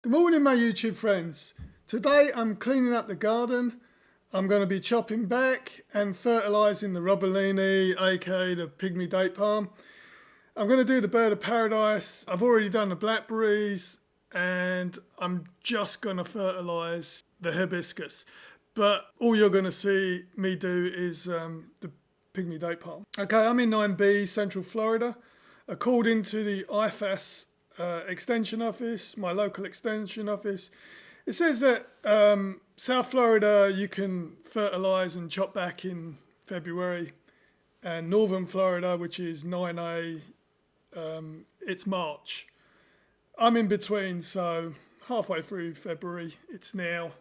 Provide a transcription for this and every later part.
Good morning, my YouTube friends. Today I'm cleaning up the garden. I'm going to be chopping back and fertilizing the Robellini, aka the Pygmy date palm. I'm going to do the bird of paradise. I've already done the blackberries and I'm just going to fertilize the hibiscus. But all you're going to see me do is the Pygmy date palm. Okay, I'm in 9B, Central Florida. According to the IFAS extension office, my local extension office, it says that South Florida you can fertilize and chop back in February, and Northern Florida, which is 9A, it's March. I'm in between, so halfway through February. It's now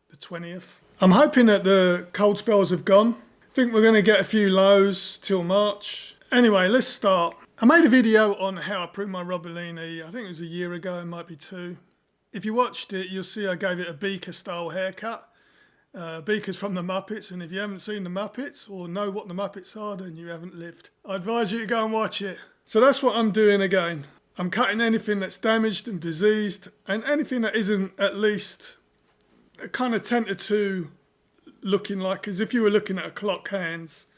the 20th. I'm hoping that the cold spells have gone. I think we're going to get a few lows till March. Anyway, let's start. I made a video on how I prune my Robellini, I think it was a year ago, it might be two. If you watched it, you'll see I gave it a Beaker style haircut. Beaker's from the Muppets, and if you haven't seen the Muppets or know what the Muppets are, then you haven't lived. I advise you to go and watch it. So that's what I'm doing again. I'm cutting anything that's damaged and diseased, and anything that isn't at least kind of 10 to 2 looking like as if you were looking at a clock hands.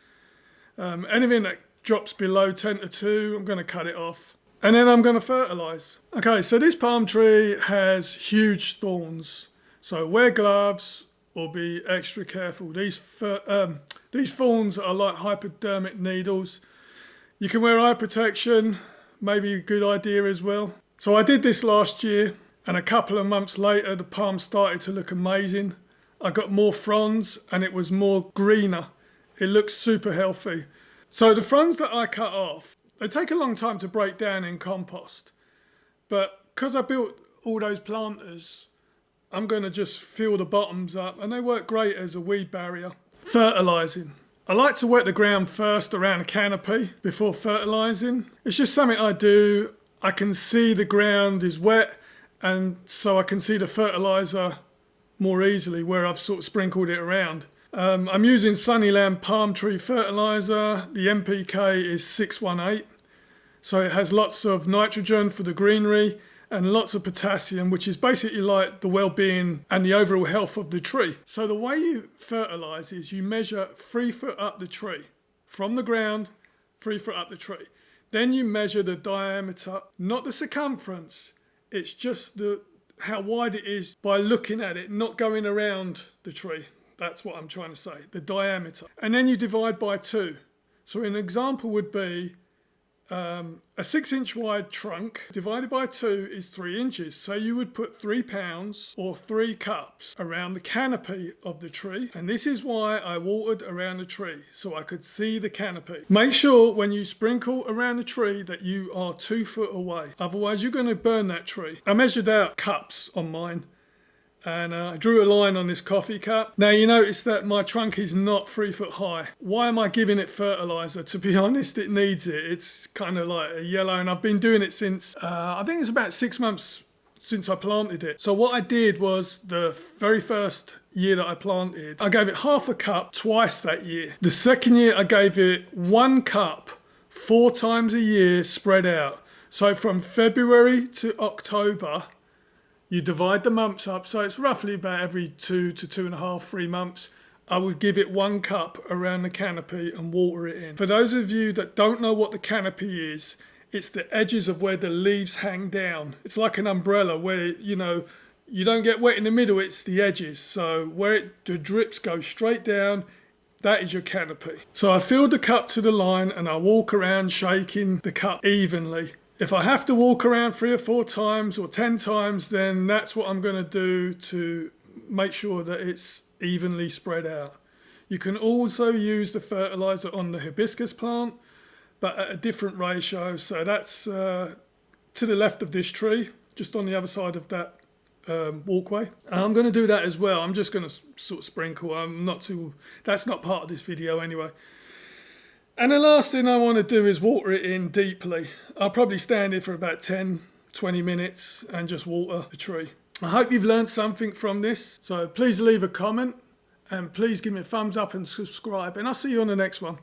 Anything that drops below 10 to 2, I'm going to cut it off. And then I'm going to fertilize. Okay, so this palm tree has huge thorns. So wear gloves or be extra careful. These thorns are like hypodermic needles. You can wear eye protection, maybe a good idea as well. So I did this last year, and a couple of months later the palm started to look amazing. I got more fronds and it was more greener. It looks super healthy. So the fronds that I cut off, they take a long time to break down in compost. But because I built all those planters, I'm going to just fill the bottoms up, and they work great as a weed barrier. Fertilizing. I like to wet the ground first around a canopy before fertilizing. It's just something I do. I can see the ground is wet, and so I can see the fertilizer more easily where I've sort of sprinkled it around. I'm using Sunniland Palm tree fertilizer. The NPK is 618. So it has lots of nitrogen for the greenery and lots of potassium, which is basically like the well-being and the overall health of the tree. So the way you fertilize is you measure 3 foot up the tree. From the ground, 3 foot up the tree. Then you measure the diameter, not the circumference. It's just how wide it is by looking at it, not going around the tree. That's what I'm trying to say, the diameter. And then you divide by 2. So an example would be a 6-inch wide trunk divided by 2 is 3 inches. So you would put 3 pounds or 3 cups around the canopy of the tree. And this is why I watered around the tree, so I could see the canopy. Make sure when you sprinkle around the tree that you are 2 foot away. Otherwise you're going to burn that tree. I measured out cups on mine. And I drew a line on this coffee cup. Now you notice that my trunk is not 3 foot high. Why am I giving it fertilizer? To be honest, it needs it. It's kind of like a yellow, and I've been doing it since, I think it's about 6 months since I planted it. So what I did was the very first year that I planted, I gave it half a cup twice that year. The second year I gave it 1 cup 4 times a year spread out. So from February to October, you divide the months up, so it's roughly about every 2 to 2.5, 3 months. I would give it 1 cup around the canopy and water it in. For those of you that don't know what the canopy is, it's the edges of where the leaves hang down. It's like an umbrella where, you don't get wet in the middle, it's the edges. So where the drips go straight down, that is your canopy. So I filled the cup to the line and I walk around shaking the cup evenly. If I have to walk around 3 or 4 times or 10 times, then that's what I'm going to do to make sure that it's evenly spread out. You can also use the fertilizer on the hibiscus plant, but at a different ratio. So that's to the left of this tree, just on the other side of that walkway. And I'm going to do that as well. I'm just going to sort of sprinkle. That's not part of this video anyway. And the last thing I want to do is water it in deeply. I'll probably stand here for about 10, 20 minutes and just water the tree. I hope you've learned something from this. So please leave a comment and please give me a thumbs up and subscribe. And I'll see you on the next one.